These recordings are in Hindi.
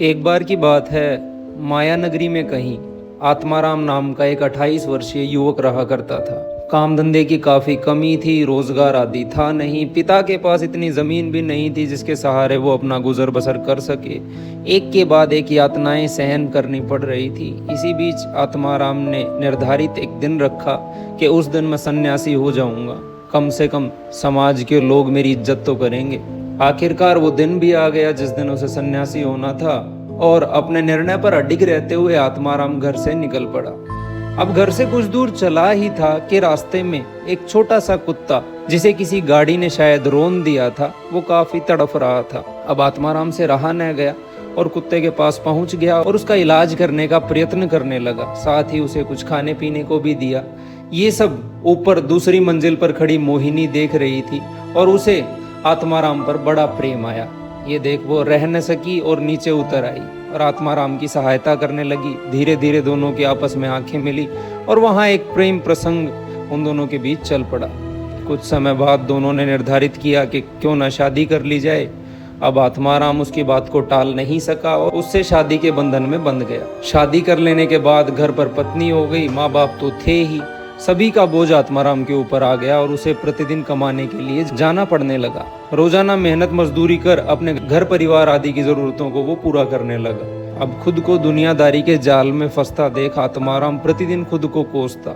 एक बार की बात है, माया नगरी में कहीं आत्माराम नाम का एक 28 वर्षीय युवक रहा करता था। काम धंधे की काफ़ी कमी थी, रोजगार आदि था नहीं, पिता के पास इतनी ज़मीन भी नहीं थी जिसके सहारे वो अपना गुजर बसर कर सके। एक के बाद एक यातनाएं सहन करनी पड़ रही थी। इसी बीच आत्माराम ने निर्धारित एक दिन रखा कि उस दिन मैं सन्यासी हो जाऊंगा, कम से कम समाज के लोग मेरी इज्जत तो करेंगे। आखिरकार वो दिन भी आ गया जिस दिन उसे सन्यासी होना था, और अपने निर्णय पर अडिग रहते हुए आत्माराम घर से निकल पड़ा। अब घर से कुछ दूर चला ही था कि रास्ते में एक छोटा सा कुत्ता, जिसे किसी गाड़ी ने शायद रोन दिया था, वो काफी तड़फ रहा था। अब आत्माराम से रहा न गया और कुत्ते के पास पहुंच गया और उसका इलाज करने का प्रयत्न करने लगा। साथ ही उसे कुछ खाने पीने को भी दिया। ये सब ऊपर दूसरी मंजिल पर खड़ी मोहिनी देख रही थी और उसे आत्माराम पर बड़ा प्रेम आया। ये देख वो रह न सकी और नीचे उतर आई और आत्माराम की सहायता करने लगी। धीरे धीरे दोनों की आपस में आंखें मिली और वहाँ एक प्रेम प्रसंग उन दोनों के बीच चल पड़ा। कुछ समय बाद दोनों ने निर्धारित किया कि क्यों न शादी कर ली जाए। अब आत्माराम उसकी बात को टाल नहीं सका और उससे शादी के बंधन में बंध गया। शादी कर लेने के बाद घर पर पत्नी हो गई, माँ बाप तो थे ही। सभी का बोझ आत्माराम के ऊपर आ गया और उसे प्रतिदिन कमाने के लिए जाना पड़ने लगा। रोजाना मेहनत मजदूरी कर अपने घर परिवार आदि की जरूरतों को वो पूरा करने लगा। अब खुद को दुनियादारी के जाल में फंसता देख आत्माराम प्रतिदिन खुद को कोसता।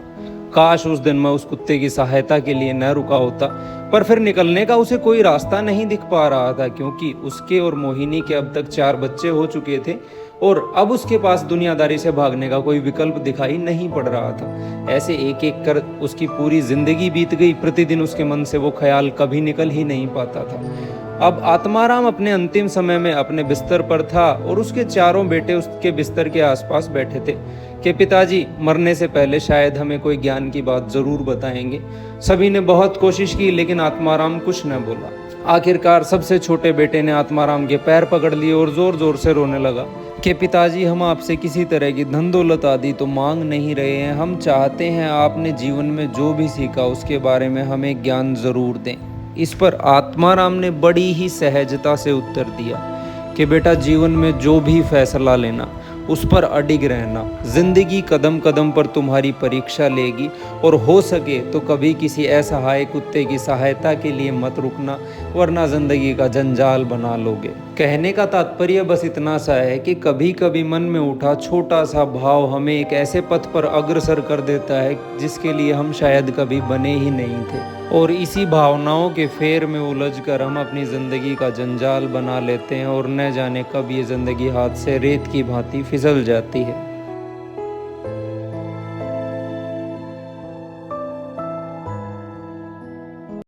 काश उस दिन मैं उस कुत्ते की सहायता के लिए न रुका होता, पर फिर निकलने का उसे कोई रास्ता नहीं दिख पा रहा था, क्योंकि उसके और मोहिनी के अब तक 4 बच्चे हो चुके थे और अब उसके पास दुनियादारी से भागने का कोई विकल्प दिखाई नहीं पड़ रहा था। ऐसे एक एक कर उसकी पूरी जिंदगी बीत गई। प्रतिदिन उसके मन से वो ख्याल कभी निकल ही नहीं पाता था। अब आत्माराम अपने अंतिम समय में अपने बिस्तर पर था और उसके चारों बेटे उसके बिस्तर के आसपास बैठे थे कि पिताजी मरने से पहले शायद हमें कोई ज्ञान की बात जरूर बताएंगे। सभी ने बहुत कोशिश की लेकिन आत्माराम कुछ न बोला। आखिरकार सबसे छोटे बेटे ने आत्माराम के पैर पकड़ लिए और जोर जोर से रोने लगा कि पिताजी हम आपसे किसी तरह की धन दौलत आदि तो मांग नहीं रहे हैं। हम चाहते हैं आपने जीवन में जो भी सीखा उसके बारे में हमें ज्ञान जरूर दें। इस पर आत्माराम ने बड़ी ही सहजता से उत्तर दिया कि बेटा जीवन में जो भी फैसला लेना उस पर अडिग रहना। जिंदगी कदम कदम पर तुम्हारी परीक्षा लेगी और हो सके तो कभी किसी असहाय कुत्ते की सहायता के लिए मत रुकना, वरना जिंदगी का जंजाल बना लोगे। कहने का तात्पर्य बस इतना सा है कि कभी कभी मन में उठा छोटा सा भाव हमें एक ऐसे पथ पर अग्रसर कर देता है जिसके लिए हम शायद कभी बने ही नहीं थे, और इसी भावनाओं के फेर में उलझकर हम अपनी ज़िंदगी का जंजाल बना लेते हैं और न जाने कब ये ज़िंदगी हाथ से रेत की भांति फिसल जाती है।